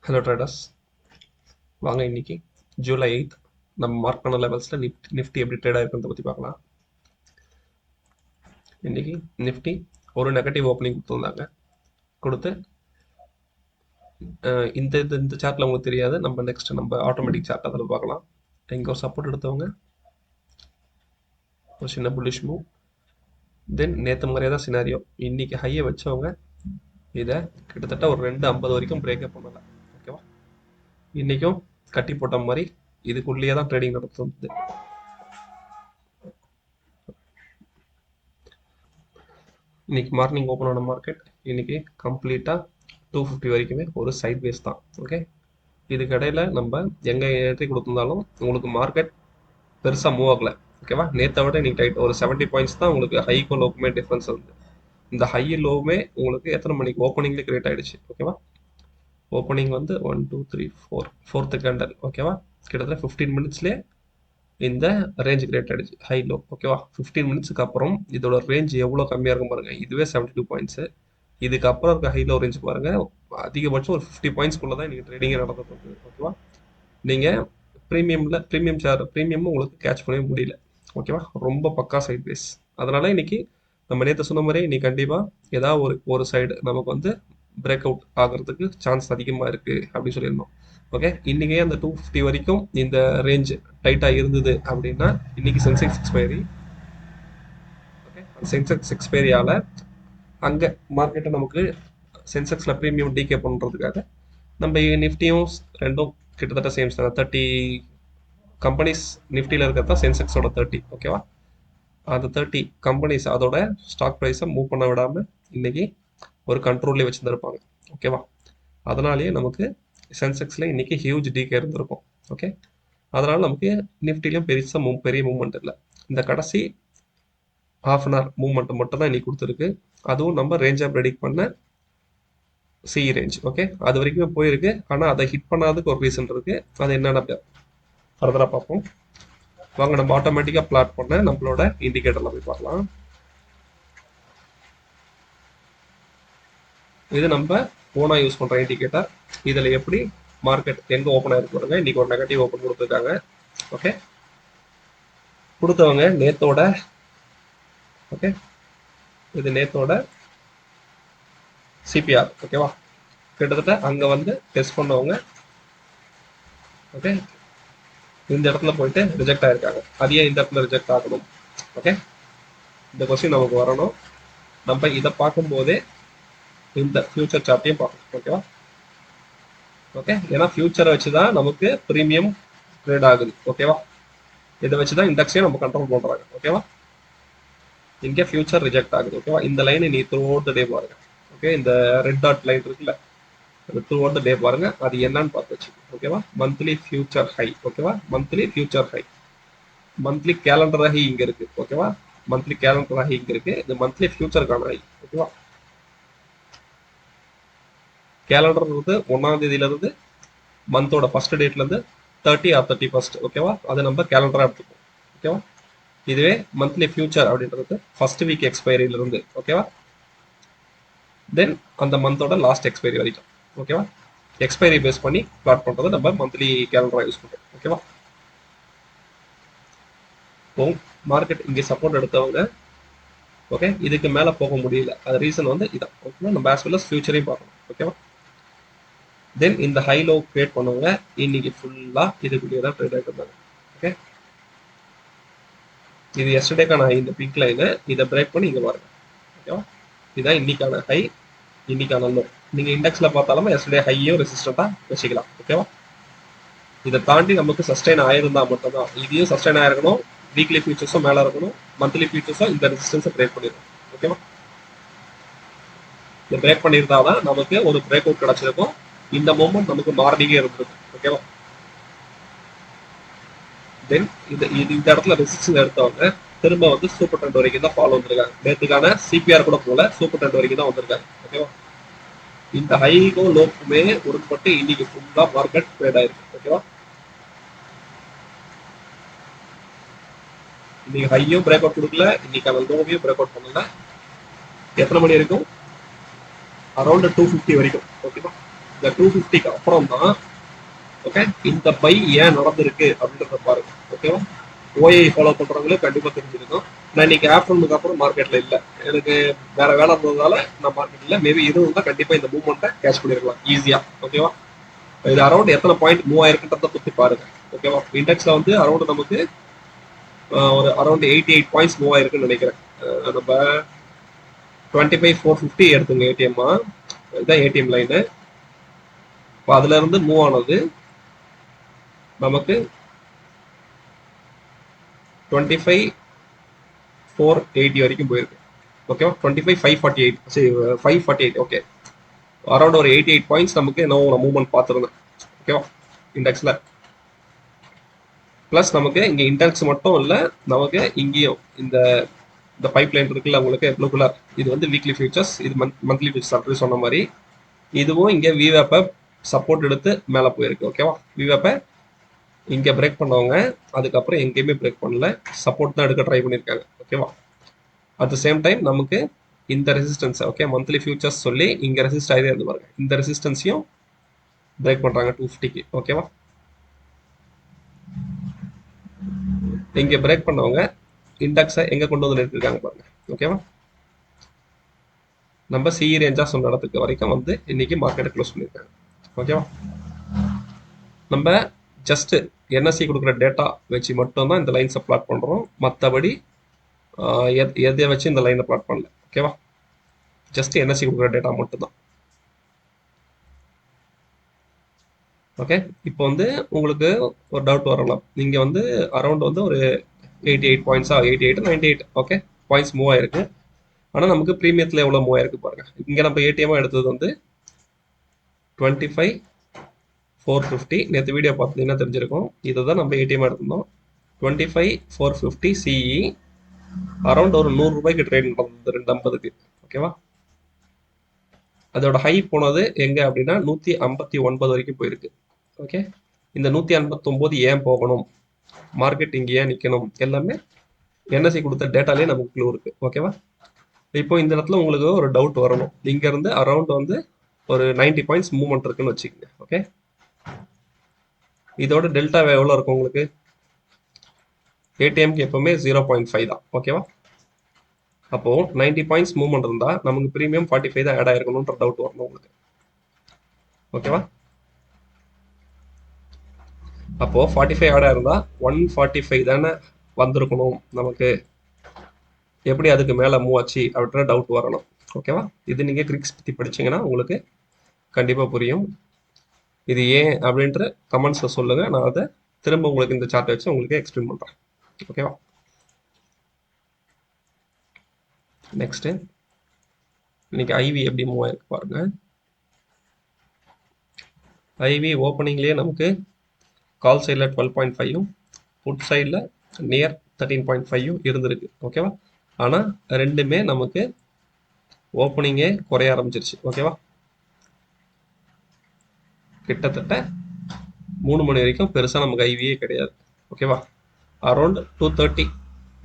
Hello traders, வாங்க இன்னைக்கு ஜூலை 8 நம்ம மார்க் பண்ண லெவல்ஸில் நிஃப்டி எப்படி ட்ரேட் ஆயிருக்குன்றத பற்றி பார்க்கலாம். இன்னைக்கு நிஃப்டி ஒரு நெகட்டிவ் ஓப்பனிங் கொடுத்துருந்தாங்க. கொடுத்து இந்த இந்த சார்ட்டில் உங்களுக்கு தெரியாது, நம்ம நெக்ஸ்ட் நம்ம ஆட்டோமேட்டிக் சார்ட் அதில் பார்க்கலாம். இங்கே ஒரு சப்போர்ட் எடுத்தவங்க ஒரு சின்ன புல்லிஷ் மூவ். தென் நேற்று மாதிரியே தான் சினாரியோ. இன்னைக்கு ஹையை வச்சவங்க இதை கிட்டத்தட்ட ஒரு 250 வரைக்கும் பிரேக்கப் பண்ணலை. ஓகேவா, இன்னைக்கும் கட்டி போட்ட மாதிரி இதுக்குள்ளேயே தான் ட்ரேடிங் நடத்துது. இன்னைக்கு மார்னிங் ஓப்பன் ஆன மார்க்கெட் இன்னைக்கு கம்ப்ளீட்டாக 250 வரைக்குமே ஒரு சைட் வேஸ் தான். ஓகே, இதுக்கு இடையில நம்ம எங்கே என்ட்ரி கொடுத்துருந்தாலும் உங்களுக்கு மார்க்கெட் பெருசாக மூவ் ஆகலை. ஓகேவா, நேற்றை விட இன்னைக்கு டைட் ஒரு 70 பாயிண்ட்ஸ் தான் உங்களுக்கு ஹைக்கும் லோக்குமே டிஃப்ரென்ஸ் வந்து. இந்த ஹை லோவுமே உங்களுக்கு எத்தனை மணிக்கு ஓப்பனிங்லேயே கிரியேட் ஆகிடுச்சு. ஓகேவா, ஓப்பனிங் வந்து 1 2 3 4 4th கேண்டல். ஓகேவா, கிட்டத்தட்ட 15 மினிட்ஸ்லேயே இந்த ரேஞ்ச் கிரியேட் ஆகிடுச்சு ஹை லோ. ஓகேவா, 15 மினிட்ஸுக்கு அப்புறம் இதோட ரேஞ்ச் எவ்வளோ கம்மியாக இருக்கும் பாருங்கள். இதுவே 72 பாயிண்ட்ஸு. இதுக்கப்புறம் இருக்க ஹை லோ ரேஞ்ச் பாருங்கள், அதிகபட்சம் ஒரு 50 பாயிண்ட்ஸ்குள்ளே தான் நீங்கள் ட்ரேடிங்கே நடந்துட்டு. ஓகேவா, நீங்கள் ப்ரீமியம் உங்களுக்கு கேட்ச் பண்ணவே முடியல. ஓகேவா, ரொம்ப பக்கா சைட் பேஸ். அதனால் இன்னைக்கு நம்ம நேற்று சொன்ன மாதிரி இன்னைக்கு கண்டிப்பாக ஏதாவது ஒரு சைடு நமக்கு வந்து பிரேக் அவுட் ஆகிறதுக்கு சான்ஸ் அதிகமாக இருக்குது அப்படின்னு சொல்லியிருந்தோம். ஓகே, இன்றைக்கே அந்த 250 வரைக்கும் இந்த ரேஞ்ச் டைட்டாக இருந்தது அப்படின்னா இன்னைக்கு சென்செக்ஸ் எக்ஸ்பைரி. ஓகே, சென்செக்ஸ் எக்ஸ்பைரியால் அங்கே மார்க்கெட்டை நமக்கு சென்செக்ஸில் ப்ரீமியம் டிகே பண்ணுறதுக்காக நம்ம நிஃப்டியும் ரெண்டும் கிட்டத்தட்ட சேம் சார். 30 கம்பெனிஸ் நிஃப்டியில் இருக்கிறது தான் சென்செக்ஸோட 30. ஓகேவா, அந்த 30 கம்பெனிஸ் அதோட ஸ்டாக் ப்ரைஸை மூவ் பண்ண விடாமல் இன்னைக்கு ஒரு கண்ட்ரோல்லே வச்சுருந்துருப்பாங்க. ஓகேவா, அதனாலேயே நமக்கு சென்செக்ஸில் இன்றைக்கி ஹியூஜ் டிகே இருந்திருக்கும். ஓகே, அதனால் நமக்கு நிஃப்டிலையும் பெரிய மூவ்மெண்ட் இல்லை. இந்த கடைசி ½ அன் ஹவர் மூவ்மெண்ட் மட்டும் தான் இன்றைக்கி கொடுத்துருக்கு. அதுவும் நம்ம ரேஞ்சாக ப்ரெடிக்ட் பண்ண சிஇ ரேஞ்ச். ஓகே, அது வரைக்குமே போயிருக்கு. ஆனால் அதை ஹிட் பண்ணாததுக்கு ஒரு ரீசன் இருக்குது. அது என்னென்ன ஃபர்தராக பார்ப்போம். வாங்க நம்ம ஆட்டோமேட்டிக்காக பிளாட் பண்ண நம்மளோட இண்டிகேட்டரில் போய் பார்க்கலாம். இது நம்ம ஓனாக யூஸ் பண்ணுற இண்டிகேட்டர். இதில் எப்படி மார்க்கெட் எங்கே ஓப்பன் ஆகிருக்கு பாருங்க. இன்றைக்கி ஒரு நெகட்டிவ் ஓப்பன் கொடுத்துருக்காங்க. ஓகே, கொடுத்தவங்க நேத்தோட, ஓகே இது நேத்தோட சிபிஆர். ஓகேவா, கிட்டத்தட்ட அங்கே வந்து டெஸ்ட் பண்ணவங்க ஓகே இந்த இடத்துல போயிட்டு ரிஜெக்ட் ஆகிருக்காங்க. அதையே இந்த இடத்துல ரிஜெக்ட் ஆகணும். ஓகே, இந்த கொஸ்டின் நமக்கு வரணும். நம்ம இதை பார்க்கும்போதே இந்த ஃபியூச்சர் சார்ட்டையும் பார்க்கணும். ஓகேவா, ஓகே, ஏன்னா ஃபியூச்சரை வச்சு தான் நமக்கு ப்ரீமியம் ட்ரேட் ஆகுது. ஓகேவா, இதை வச்சு தான் இண்டெக்ஸையும் நம்ம கண்ட்ரோல் பண்ணுறாங்க. ஓகேவா, இங்கே ஃபியூச்சர் ரிஜெக்ட் ஆகுது. ஓகேவா, இந்த லைனை நீ த்ரூ அவுட் த டே பாருங்க. ஓகே, இந்த ரெட் டாட் லைன் இருக்குல்ல, அது த்ரூ அவுட் த டே பாருங்க. அது என்னன்னு பார்த்து வச்சு. ஓகேவா, மந்த்லி ஃபியூச்சர் ஹை. ஓகேவா, monthly future high, monthly calendar high இங்கே இருக்கு. ஓகேவா, மந்த்லி கேலண்டர் ஹை இங்கே இருக்கு. இது மந்த்லி ஃபியூச்சருக்கான ஹை. ஓகேவா, கேலண்டர் வந்து 1ஆம் தேதியிலிருந்து மந்தோட ஃபர்ஸ்ட் டேட்லேருந்து 30 or 31. ஓகேவா, அது நம்ம கேலண்டராக எடுத்துப்போம். ஓகேவா, இதுவே மந்த்லி ஃபியூச்சர் அப்படின்றது ஃபர்ஸ்ட் வீக் எக்ஸ்பைரியிலிருந்து. ஓகேவா, தென் அந்த மந்தோட லாஸ்ட் எக்ஸ்பைரி வரைக்கும். ஓகேவா, எக்ஸ்பைரி பேஸ் பண்ணி பிளாட் பண்ணுறது நம்ம மந்த்லி கேலண்டராக யூஸ் பண்ணுறோம். ஓகேவா, இப்போ மார்க்கெட் இங்கே சப்போர்ட் எடுத்தவங்க ஓகே இதுக்கு மேலே போக முடியல. அது ரீசன் வந்து இதான். ஓகேவா, நம்ம ஆஸ் வெல் அஸ் ஃபியூச்சரையும் பார்க்கணும். ஓகேவா, தென் இந்த ஹை லோ கிரியேட் பண்ணுவாங்க. இன்னைக்கு ஃபுல்லாக இதுக்குள்ளேயே தான் ட்ரேட் ஆகிட்டு இருந்தாங்க. ஓகே, இது எஸ்டர்டேக்கான ஹை, இந்த பிங்க் லைனு. இதை பிரேக் பண்ணி இங்கே பாருங்க. ஓகேவா, இதுதான் இன்னைக்கான ஹை, இன்னைக்கான லோ. நீங்கள் இண்டெக்ஸில் பார்த்தாலும் எஸ்டர்டே ஹையும் ரெசிஸ்டண்ட்டாக வச்சுக்கலாம். ஓகேவா, இதை தாண்டி நமக்கு சஸ்டைன் ஆயிருந்தா மட்டும்தான். இதையும் சஸ்டைன் ஆயிருக்கணும். வீக்லி ஃபியூச்சர்ஸும் மேலே இருக்கணும். மந்த்லி ஃபியூச்சர்ஸும் இந்த ரெசிஸ்டன்ஸை பிரேக் பண்ணிடணும். ஓகேவா, இந்த பிரேக் பண்ணியிருந்தா தான் நமக்கு ஒரு பிரேக் அவுட் கிடச்சிருக்கும். இந்த மூமெண்ட் நமக்கு மார்னிங்கே இருந்திருக்கும். ஓகேவா, தென் இந்த இடத்துல ரெசிஸ்டன்ஸ் எடுத்தவங்க திரும்ப வந்து சூப்பர் ட்ரெண்ட் வரைக்கும் தான் ஃபாலோ வந்திருக்காங்க. நேற்றுக்கான சிபிஆர் கூட போல சூப்பர் ட்ரெண்ட் வரைக்கும் தான் வந்திருக்காங்க. ஓகேவா, இந்த ஹைக்கும் லோக்குமே உடன்பட்டு இன்னைக்கு ஃபுல்லா மார்க்கெட் ட்ரேட் ஆயிருக்கு. ஓகேவா, இன்னைக்கு ஹையும் பிரேக் அவுட் கொடுக்கல, இன்னைக்கான லோவையும் பிரேக் அவுட் பண்ணல. எத்தனை மணி இருக்கும்? அரௌண்ட் 250 வரைக்கும். ஓகேவா, இந்த 250க்கு அப்புறம் தான் ஓகே இந்த பை ஏன் நடந்திருக்கு அப்படின்றத பாருங்க. ஓகேவா? ஓஏ ஃபாலோ பண்றவங்களுக்கு கண்டிப்பா தெரிஞ்சிருக்கும். நான் இன்னைக்கு ஆஃப்டர்நூனுக்கு அப்புறம் மார்க்கெட்ல இல்ல, எனக்கு வேற வேலை இருந்ததால நான் மார்க்கெட் இல்ல. மேபி இருந்தா கண்டிப்பா இந்த மூவ்மெண்ட்டை கேட்ச் பண்ணிருக்கலாம் ஈஸியா. ஓகேவா? இது அரௌண்ட் எத்தனை பாயிண்ட் மூவ் ஆயிருக்குன்றத பத்தி பாருங்க. ஓகேவா? இண்டெக்ஸ்ல வந்து அரௌண்ட் நமக்கு ஒரு அரௌண்ட் 88 பாயிண்ட்ஸ் மூவ் ஆயிருக்குன்னு நினைக்கிறேன். நம்ம 25,450 எடுத்துங்க ஏடிஎம்மா. இதுதான் ஏடிஎம் லைனு. இப்போ அதுல இருந்து மூவ் ஆனது நமக்கு 25,480 வரைக்கும் போயிருக்கு. ஓகேவா? 25,548 சரி 548. ஓகே, அரௌண்ட் ஒரு 88 பாயிண்ட்ஸ் நமக்கு என்ன மூவ்மெண்ட் பார்த்துருந்தேன். ஓகேவா? இண்டெக்ஸ்ல ப்ளஸ் நமக்கு இங்கே இண்டெக்ஸ் மட்டும் இல்லை, நமக்கு இங்கேயும் இந்த இந்த பைப் லைன் இருக்குல்ல உங்களுக்கு ப்ளூ கலர், இது வந்து வீக்லி ஃபியூச்சர்ஸ், இது மந்த்லி ஃபியூச்சர்ஸ் அப்படி சொன்ன மாதிரி இதுவும் இங்கே விவேப்பை சப்போர்ட் எடுத்து மேலே போயிருக்கு. ஓகேவா? விவேப்பை இங்கே பிரேக் பண்ணவங்க அதுக்கப்புறம் எங்கேயுமே பிரேக் பண்ணல, சப்போர்ட் தான் எடுக்க ட்ரை பண்ணியிருக்காங்க. ஓகேவா? அட் த சேம் டைம் நமக்கு இந்த ரெசிஸ்டன்ஸ் ஓகே மந்த்லி ஃபியூச்சர்ஸ் சொல்லி இங்கே ரெசிஸ்ட் ஆகிதே இருந்து பாருங்க, இந்த ரெசிஸ்டன்ஸையும் பிரேக் பண்ணுறாங்க 250க்கு. ஓகேவா? இங்கே பிரேக் பண்ணவங்க இண்டெக்ஸை எங்கே கொண்டு வந்து நிறுத்திருக்காங்க பாருங்க. ஓகேவா? நம்ம சிஇ ரேஞ்சா சொன்ன இடத்துக்கு வரைக்கும் வந்து இன்னைக்கு மார்க்கெட்டை க்ளோஸ் பண்ணியிருக்காங்க. ஓகேவா? நம்ம ஜஸ்ட் என்எஸ்சி கொடுக்குற டேட்டா வச்சு மட்டும்தான் இந்த லைன்ஸை பிளாட் பண்ணுறோம், மற்றபடி எதை வச்சு இந்த லைனை பிளாட் பண்ணல. ஓகேவா? ஜஸ்ட் என்எஸ்சி கொடுக்குற டேட்டா மட்டும்தான். ஓகே, இப்போ வந்து உங்களுக்கு ஒரு டவுட் வரலாம், நீங்கள் வந்து அரௌண்ட் வந்து ஒரு 88 பாயிண்ட்ஸா, 88 98 ஓகே பாயிண்ட்ஸ் மூவ் ஆயிருக்கு. ஆனால் நமக்கு ப்ரீமியத்தில் எவ்வளோ மூவ் ஆயிருக்கு பாருங்க. இங்கே நம்ம ஏடிஎம்மாக எடுத்தது வந்து 25,450. நேற்று வீடியோ பார்த்தீங்கன்னா தெரிஞ்சிருக்கும், இதை தான் நம்ம ஏடிஎம் எடுத்திருந்தோம். 25,450 சிஇ அரௌண்ட் ஒரு 100 ரூபாய்க்கு ட்ரேட் நடந்தது 250க்கு. ஓகேவா? அதோட ஹை போனது எங்கே அப்படின்னா 159 வரைக்கும் போயிருக்கு. ஓகே, இந்த 159 ஏன் போகணும், மார்க்கெட் இங்கே ஏன் நிற்கணும், எல்லாமே என்எஸ்சி கொடுத்த டேட்டாலே நமக்கு க்ளூ இருக்கு. ஓகேவா? இப்போ இந்த இடத்துல உங்களுக்கு ஒரு டவுட் வரணும், இங்கேருந்து அரௌண்ட் வந்து ஒரு 90 பாயிண்ட்ஸ் மூவ்மெண்ட் இருக்குன்னு வச்சுக்கோங்க. ஓகே, இதோட டெல்டா எவ்வளோ இருக்கும் உங்களுக்கு? ஏடிஎம்க்கு எப்பவுமே 0.5 தான். ஓகேவா? அப்போ 90 பாயிண்ட்ஸ் மூவ்மெண்ட் இருந்தால் நமக்கு ப்ரீமியம் 45 தான் ஆட் ஆயிருக்கணும்ன்ற டவுட் வரணும் உங்களுக்கு. ஓகேவா? அப்போ 45 ஆட் ஆயிருந்தா 145 தானே வந்திருக்கணும் நமக்கு, எப்படி அதுக்கு மேலே மூவ் ஆச்சு அப்படின்ற டவுட் வரணும். ஓகேவா? இது நீங்கள் கிரிக்ஸ் பற்றி படிச்சீங்கன்னா உங்களுக்கு கண்டிப்பாக புரியும். இது ஏன் அப்படின்ற கமெண்ட்ஸில் சொல்லுங்கள், நான் அதை திரும்ப உங்களுக்கு இந்த சார்ட்டை வச்சு உங்களுக்கு எக்ஸ்பிளைன் பண்ணுறேன். ஓகேவா? நெக்ஸ்ட்டு இன்னைக்கு ஐவி எப்படி மூவ் ஆயிருக்கு பாருங்க. ஐவி ஓப்பனிங்லேயே நமக்கு கால் சைடில் 12.5யும் புட் சைடில் நியர் 13.5யும் இருந்திருக்கு. ஓகேவா? ஆனால் ரெண்டுமே நமக்கு ஓப்பனிங்கே குறைய ஆரம்பிச்சிருச்சு. ஓகேவா? கிட்டத்தட்ட 3 மணி வரைக்கும் பெருசாக நமக்கு ஐவியே கிடையாது. ஓகேவா? அரௌண்ட் 2:30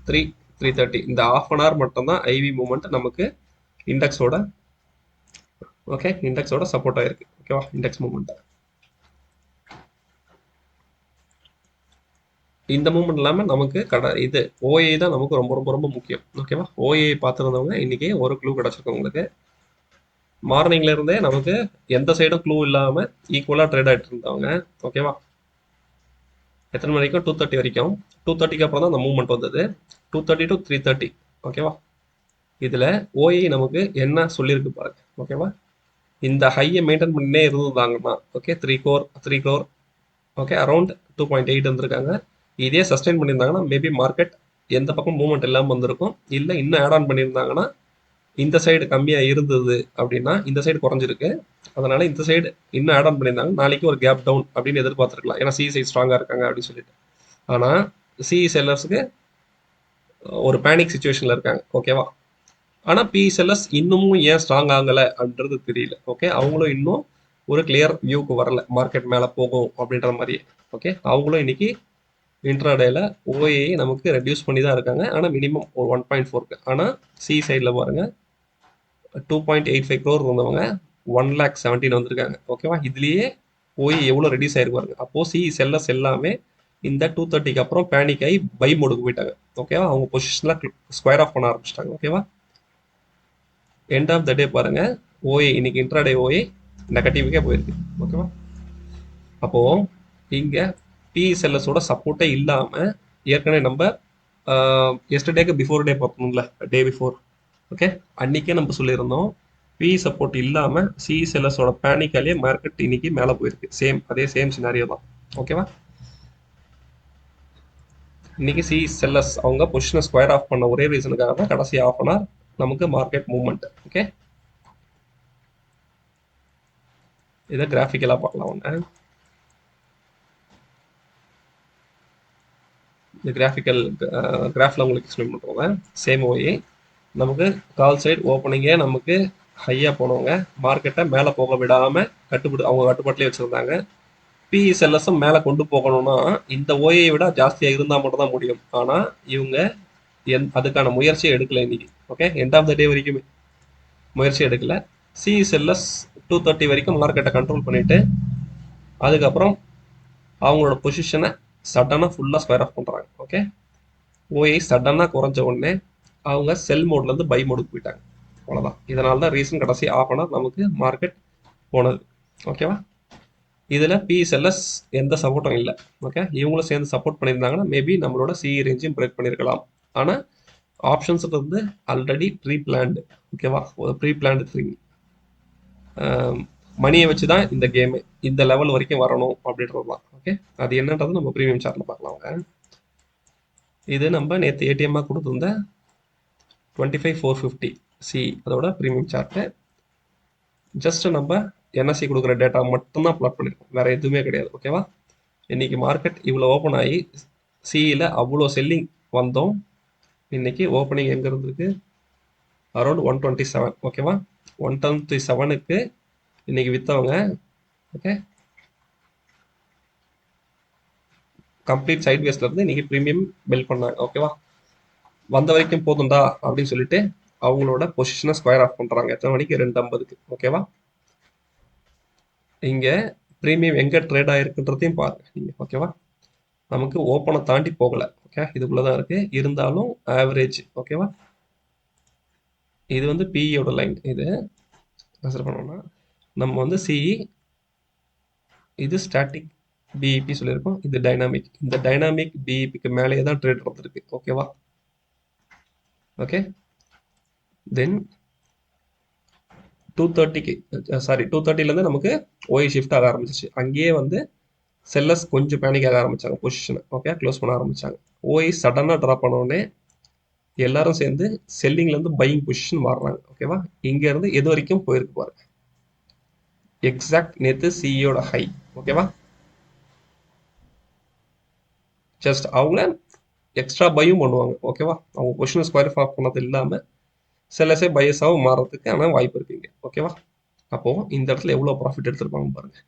3:30 இந்த ½ அன் ஹவர் மட்டும்தான் ஐவி மூவ்மெண்ட் நமக்கு இண்டெக்ஸோட இண்டெக்ஸோட சப்போர்ட் ஆயிருக்கு. ஓகேவா? இண்டெக்ஸ் மூவ்மெண்ட் இந்த மூவ்மெண்ட் இல்லாமல் நமக்கு இது ஓஏ தான் நமக்கு ரொம்ப ரொம்ப ரொம்ப முக்கியம். ஓகேவா? ஓஏ பார்த்துருந்தவங்க இன்னைக்கு ஒரு க்ளூ கிடச்சிருக்கும் உங்களுக்கு. மார்னிங்ல இருந்தே நமக்கு எந்த சைடும் க்ளூ இல்லாமல் ஈக்குவலாக ட்ரேட் ஆகிட்டு இருந்தவங்க. ஓகேவா? எத்தனை மணி வரைக்கும்? 2:30 வரைக்கும். 2:30க்கு அப்புறம் தான் அந்த மூவ்மெண்ட் வந்தது, 2:30 to 3:30. ஓகேவா? இதில் ஓஏ நமக்கு என்ன சொல்லியிருக்கு பாருங்க. ஓகேவா? இந்த ஹையை மெயின்டைன் பண்ணினே இருந்துதாங்கன்னா ஓகே 3 crore ஓகே அரௌண்ட் 2.8 இருந்திருக்காங்க. இதே சஸ்டெயின் பண்ணியிருந்தாங்கன்னா மேபி மார்க்கெட் எந்த பக்கம் மூவ்மெண்ட் இல்லாமல் வந்திருக்கும். இல்லை இன்னும் ஆட் ஆன் பண்ணியிருந்தாங்கன்னா இந்த சைடு கம்மியாக இருந்தது அப்படின்னா இந்த சைடு குறைஞ்சிருக்கு, அதனால இந்த சைடு இன்னும் ஆட் ஆன் பண்ணியிருந்தாங்க, நாளைக்கு ஒரு கேப் டவுன் அப்படின்னு எதிர்பார்த்துருக்கலாம். ஏன்னா சி சைடு ஸ்ட்ராங்காக இருக்காங்க அப்படின்னு சொல்லிட்டு. ஆனால் சிஇ செல்லர்ஸுக்கு ஒரு பேனிக் சுச்சுவேஷனில் இருக்காங்க. ஓகேவா? ஆனால் பி செல்லர்ஸ் இன்னமும் ஏன் ஸ்ட்ராங் ஆகலை அப்படின்றது தெரியல. ஓகே, அவங்களும் இன்னும் ஒரு கிளியர் வியூக்கு வரல, மார்க்கெட் மேலே போகும் அப்படின்ற மாதிரியே. ஓகே, அவங்களும் இன்னைக்கு இன்ட்ராடேல ஓஏ நமக்கு ரெடியூஸ் பண்ணி தான் இருக்காங்க, ஆனால் மினிமம் ஒரு 1.4க்கு. ஆனால் சி சைடில் பாருங்கள் 2.85 crore இருந்தவங்க 1,17,000 வந்திருக்காங்க. ஓகேவா? இதுலயே போய் எவ்வளோ ரெடியூஸ் ஆயிருக்கு பாருங்க. அப்போ செல்லர்ஸ் எல்லாமே இந்த 230க்கு அப்புறம் பேனிக் ஆகி பை மோடுக்கு போயிட்டாங்க. ஓகேவா? அவங்க பொசிஷன்ல ஸ்கொயர் ஆஃப் பண்ண ஆரம்பிச்சிட்டாங்க. ஓகேவா? எண்ட் ஆஃப் த டே பாருங்க, ஓஏ இன்னைக்கு இன்ட்ராடே ஓஏ நெகட்டிவ்க்கே போயிருக்கு. ஓகேவா? அப்போ இங்க பிஇசெல்லஸோட சப்போர்ட்டே இல்லாம ஏற்கனவே நம்ம எஸ்டர்டேக்கு பிஃபோர் டே பார்ப்போம்ல, டே பிஃபோர். ஓகே, அன்னைக்கே நம்ம சொல்லியிருந்தோம் பிஇ சப்போர்ட் இல்லாம சிஇசெல்லஸோட பேனிக்காலேயே மார்க்கெட் இன்னைக்கு மேலே போயிருக்கு. அதே சேம் சினாரியோ தான். ஓகேவா? இன்னைக்கு செல்லர்ஸ் அவங்க பொசிஷனை ஸ்கொயர் ஆஃப் பண்ண ஒரே ரீசனுக்காக தான் கடைசி ஆஃப் அன் ஹவர் நமக்கு மார்க்கெட் மூவ்மெண்ட். ஓகே, இதை கிராஃபிக்கலாக பார்க்கலாம். ஒன்று இந்த கிராஃபில் உங்களுக்கு எக்ஸ்பிளைன் பண்ணுறோங்க. சேம் ஓயே நமக்கு கால் சைடு ஓப்பனிங்கே நமக்கு ஹையாக போனவங்க மார்க்கெட்டை மேலே போக விடாமல் அவங்க கட்டுப்பாட்டிலே வச்சுருந்தாங்க. பிஇ செல்லஸும் மேலே கொண்டு போகணும்னா இந்த ஓயை விட ஜாஸ்தியாக இருந்தால் மட்டும் தான் முடியும். ஆனால் இவங்க அதுக்கான முயற்சியை எடுக்கல இன்னைக்கு. ஓகே, எண்ட் ஆஃப் த டே வரைக்குமே முயற்சி எடுக்கல. செல்லஸ் 230 வரைக்கும் மார்க்கெட்டை கண்ட்ரோல் பண்ணிட்டு அதுக்கப்புறம் அவங்களோட பொசிஷனை சடனாக ஃபுல்லாக ஸ்கொயர் ஆஃப் பண்ணுறாங்க. ஓகே, ஓஐ சடனாக குறைஞ்ச உடனே அவங்க செல் மோட்லேருந்து பை மோடுக்கு போயிட்டாங்க. அவ்வளோதான். இதனால தான் ரீசன் கடைசி ஆஃப் அன் ஹவர் நமக்கு மார்க்கெட் போனது. ஓகேவா? இதில் பிஎஸ்எல்எஸ் எந்த சப்போர்ட்டும் இல்லை. ஓகே, இவங்களும் சேர்ந்து சப்போர்ட் பண்ணியிருந்தாங்கன்னா மேபி நம்மளோட சிஇ ரேஞ்சையும் பிரேக் பண்ணியிருக்கலாம். ஆனால் ஆப்ஷன்ஸ் வந்து ஆல்ரெடி ப்ரீ பிளான்டு. ஓகேவா? ஒரு ப்ரீ பிளான்டு திங். மணியை வச்சு தான் இந்த கேமு இந்த லெவல் வரைக்கும் வரணும் அப்படின்றது தான். ஓகே, அது என்னன்றது நம்ம ப்ரீமியம் சார்ட்டில் பார்க்கலாம். இது நம்ம நேற்று ஏடிஎம்மாக கொடுத்துருந்த 25,450 அதோட ப்ரீமியம் சார்ட்டு. ஜஸ்ட் நம்ம என்எஸ்சி கொடுக்குற டேட்டா மட்டும்தான் ப்ளாட் பண்ணியிருக்கோம், வேற எதுவுமே கிடையாது. ஓகேவா? இன்னைக்கு மார்க்கெட் இவ்வளோ ஓப்பன் ஆகி சிஇயில் அவ்வளோ செல்லிங் வந்தோம். இன்னைக்கு ஓப்பனிங் எங்கே இருந்திருக்கு? அரௌண்ட் 127. ஓகேவா? 127க்கு இன்னைக்கு விற்றவங்க. ஓகே, கம்ப்ளீட் சைட் வேஸ்ல இருந்து இன்னைக்கு ப்ரீமியம் பில் பண்ணாங்க. ஓகேவா? வந்த வரைக்கும் போதும்டா அப்படின்னு சொல்லிட்டு அவங்களோட பொசிஷனை ஸ்கொயர் ஆஃப் பண்ணுறாங்க. எத்தனை மணிக்கு? 2:50க்கு. ஓகேவா? இங்கே ப்ரீமியம் எங்கே ட்ரேட் ஆகிருக்குன்றதையும் பாருங்க நீங்கள். ஓகேவா? நமக்கு ஓப்பனை தாண்டி போகலை. ஓகே, இதுக்குள்ளே தான் இருக்குது. இருந்தாலும் ஆவரேஜ். ஓகேவா? இது வந்து பிஇயோட லைன். இது கன்சிடர் பண்ணோம்னா நம்ம வந்து சிஇ, இது ஸ்டாட்டிக் பிஇபி சொல்லியிருக்கோம். இது டைனாமிக். இந்த டைனாமிக் பிஇபிக்கு மேலேயே தான் ட்ரேட் வந்துருக்கு. ஓகேவா? ஓகே, தென் 230லேருந்து நமக்கு ஓஐ ஷிஃப்ட் ஆக ஆரம்பிச்சிச்சு. அங்கேயே வந்து செல்லர்ஸ் கொஞ்சம் பேனிக் ஆக ஆரம்பிச்சாங்க, பொசிஷனை. ஓகே, க்ளோஸ் பண்ண ஆரம்பிச்சாங்க. ஓஐ சடனாக ட்ராப் பண்ண உடனே எல்லாரும் சேர்ந்து செல்லிங்லேருந்து பையிங் பொசிஷன் மாறுறாங்க. ஓகேவா? இங்கேருந்து எது வரைக்கும் போயிருக்கு பாருங்க. எக்ஸாக்ட் நேற்று சிஇயோட ஹை. ஓகேவா? ஜஸ்ட் அவங்க எக்ஸ்ட்ரா பையும் பண்ணுவாங்க. ஓகேவா? அவங்க பொசிஷன் ஸ்கொயர் ஆஃப் பண்ணது இல்லாமல் செல்லர்ஸே பையஸாகவும் மாறதுக்கு ஆனால் வாய்ப்பு இருக்குங்க. ஓகேவா? அப்போது இந்த இடத்துல எவ்வளோ ப்ராஃபிட் எடுத்திருப்பாங்க பாருங்க.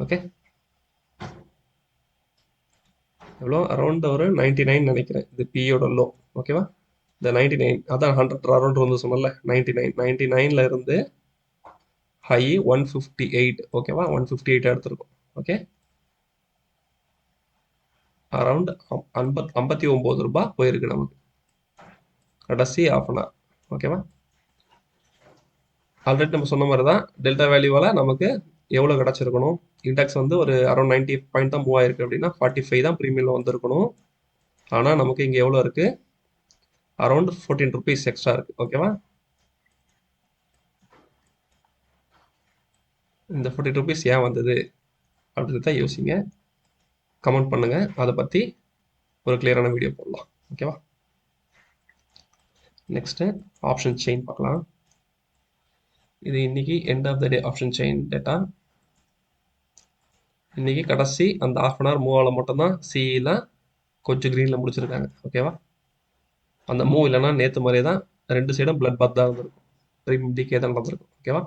ஓகே, எவ்வளோ? அரௌண்ட் ஒரு 99 நினைக்கிறேன். இது பியோட லோ. ஓகேவா? இந்த 99 அதான் 100 அரௌண்ட் வந்து சொன்னல. 99ல இருந்து ஹை 158. ஓகேவா? 158 எடுத்திருக்கும். ஓகே, அரௌண்ட் 59 ரூபாய் போயிருக்கு நமக்கு கடைசி ஆஃப் அன் ஹவர். ஓகேவா? ஆல்ரெடி நம்ம சொன்ன மாதிரி தான் டெல்டா வேல்யூவால் நமக்கு எவ்வளோ கிடச்சிருக்கணும்? இண்டெக்ஸ் வந்து ஒரு அரௌண்ட் 90 பாயிண்ட் தான் மூவ் ஆயிருக்கு. அப்படின்னா 45 தான் ப்ரீமியம் வந்திருக்கணும். ஆனால் நமக்கு இங்கே எவ்வளோ இருக்குது? அரௌண்ட் 14 ருபீஸ் எக்ஸ்ட்ரா இருக்குது. ஓகேவா? இந்த 40 ருபீஸ் ஏன் வந்தது அப்படின்னு தான் யோசிங்க. கமெண்ட் பண்ணுங்கள். அதை பற்றி ஒரு கிளியரான வீடியோ போடலாம். ஓகேவா? நெக்ஸ்ட்டு ஆப்ஷன் செயின் பார்க்கலாம். இது இன்னைக்கு end of the day option chain data. இன்னைக்கு கடைசி அந்த ஆஃப் அன் ஹவர் மூவ் ஆகல மட்டும்தான் சிஇல கொஞ்சம் க்ரீனில் முடிச்சிருக்காங்க. ஓகேவா? அந்த மூவ் இல்லைன்னா நேற்று மாதிரியே தான் ரெண்டு சைடும் பிளட் பாத் தான் இருந்திருக்கும். ப்ரீமியம் டிகே தான் நடந்திருக்கும். ஓகேவா?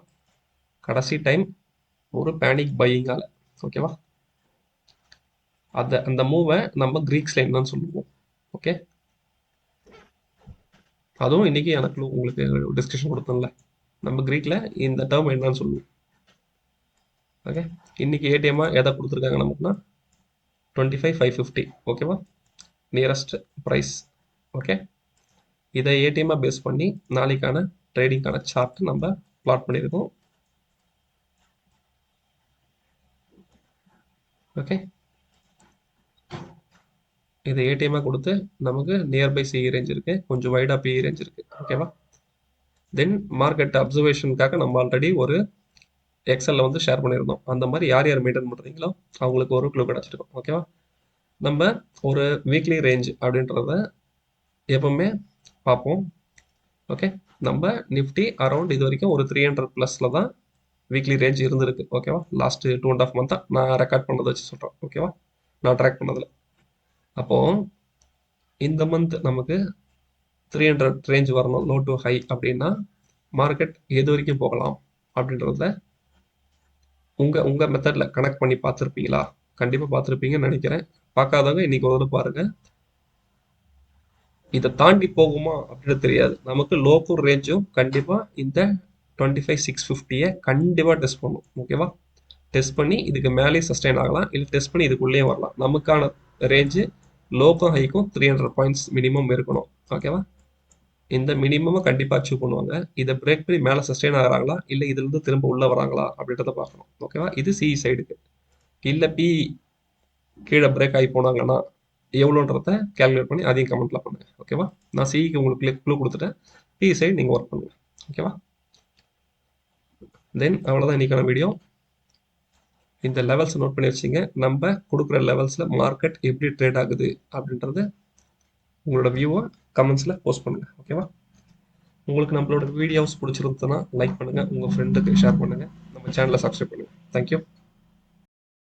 கடைசி டைம் ஒரு பேனிக் பையிங்கால. ஓகேவா? அந்த மூவை நம்ம கிரீக்ஸ் லைன் தான் சொல்லுவோம். ஓகே, அதுவும் இன்னைக்கு எனக்கு உங்களுக்கு டிஸ்கஷன் கொடுத்தோம்ல, நம்ம கிரீக்கில் இந்த டேர்ம் என்னன்னு சொல்லுவோம். ஓகே, இன்னைக்கு ஏடிஎம்மா எதை கொடுத்துருக்காங்க நமக்குன்னா 25,550. ஓகேவா, நியரஸ்ட் ப்ரைஸ். ஓகே, இதை ஏடிஎம்மாக பேஸ் பண்ணி நாளைக்கான ட்ரேடிங்கான சார்ட் நம்ம பிளாட் பண்ணியிருக்கோம். ஓகே, இது ஏடிஎம்மாக கொடுத்து நமக்கு நியர்பை சிஇ ரேஞ்ச் இருக்குது, கொஞ்சம் வைடாக பிஇ ரேஞ்ச் இருக்குது. ஓகேவா, தென் மார்க்கெட் அப்சர்வேஷனுக்காக நம்ம ஆல்ரெடி ஒரு எக்ஸலில் வந்து ஷேர் பண்ணியிருந்தோம். அந்த மாதிரி யார் யார் மெயின்டைன் பண்ணுறீங்களோ அவங்களுக்கு ஒரு க்ளூ கிடச்சிருக்கும். ஓகேவா, நம்ம ஒரு வீக்லி ரேஞ்ச் அப்படின்றத எப்பவுமே பார்ப்போம். ஓகே, நம்ம நிஃப்டி அரௌண்ட் இது வரைக்கும் ஒரு 300+ தான் வீக்லி ரேஞ்ச் இருந்திருக்கு. ஓகேவா, லாஸ்ட் 2.5 மந்த்தாக நான் ரெக்கார்ட் பண்ணதை வச்சு சொல்கிறேன். ஓகேவா, நான் ட்ராக் பண்ணதில். அப்போது இந்த மந்த் நமக்கு 300 ரேஞ்ச் வரணும், லோ டு ஹை அப்படின்னா மார்க்கெட் எது வரைக்கும் போகலாம் அப்படின்றத உங்கள் மெத்தடில் கனெக்ட் பண்ணி பார்த்துருப்பீங்களா? கண்டிப்பாக பார்த்துருப்பீங்கன்னு நினைக்கிறேன். பார்க்காதவங்க இன்னைக்கு ஒரு பாருங்க. இதை தாண்டி போகுமா அப்படின்னு தெரியாது. நமக்கு லோக்கல் ரேஞ்சும் கண்டிப்பாக இந்த 25,650 கண்டிப்பாக டெஸ்ட் பண்ணும். ஓகேவா, டெஸ்ட் பண்ணி இதுக்கு மேலே சஸ்டைன் ஆகலாம், இல்லை டெஸ்ட் பண்ணி இதுக்குள்ளேயே வரலாம். நமக்கான ரேஞ்சு லோக்கும் ஹைக்கும் 300 பாயிண்ட்ஸ் மினிமம் இருக்கணும். ஓகேவா, இந்த மினிமமாக கண்டிப்பாக அச்சீவ் பண்ணுவாங்க. இதை பிரேக் பண்ணி மேலே சஸ்டைன் ஆகிறாங்களா, இல்லை இதுலேருந்து திரும்ப உள்ளே வராங்களா அப்படின்றத பார்க்கணும். ஓகேவா, இது சிஇ சைடுக்கு. இல்லை பி கீழே பிரேக் ஆகி போனாங்கன்னா எவ்வளோன்றத கேல்குலேட் பண்ணி அதையும் கமெண்ட்டில் பண்ணுங்கள். ஓகேவா, நான் சிஇக்கு உங்களுக்கு க்ளூ கொடுத்துட்டேன், பி சைடு நீங்கள் ஒர்க் பண்ணுங்கள். ஓகேவா, தென் அவ்வளோதான் இன்றைக்கான வீடியோ. இந்த லெவல்ஸ் நோட் பண்ணி வச்சிங்க. நம்ம கொடுக்குற லெவல்ஸில் மார்க்கெட் எப்படி ட்ரேட் ஆகுது அப்படின்றத உங்களோட வியூவை கமெண்ட்ஸில் போஸ்ட் பண்ணுங்கள். ஓகேவா, உங்களுக்கு நம்மளோட வீடியோஸ் பிடிச்சிருந்ததுன்னா லைக் பண்ணுங்கள், உங்கள் ஃப்ரெண்டுக்கு ஷேர் பண்ணுங்கள், நம்ம சேனலை சப்ஸ்கிரைப் பண்ணுங்கள். தேங்க்யூ.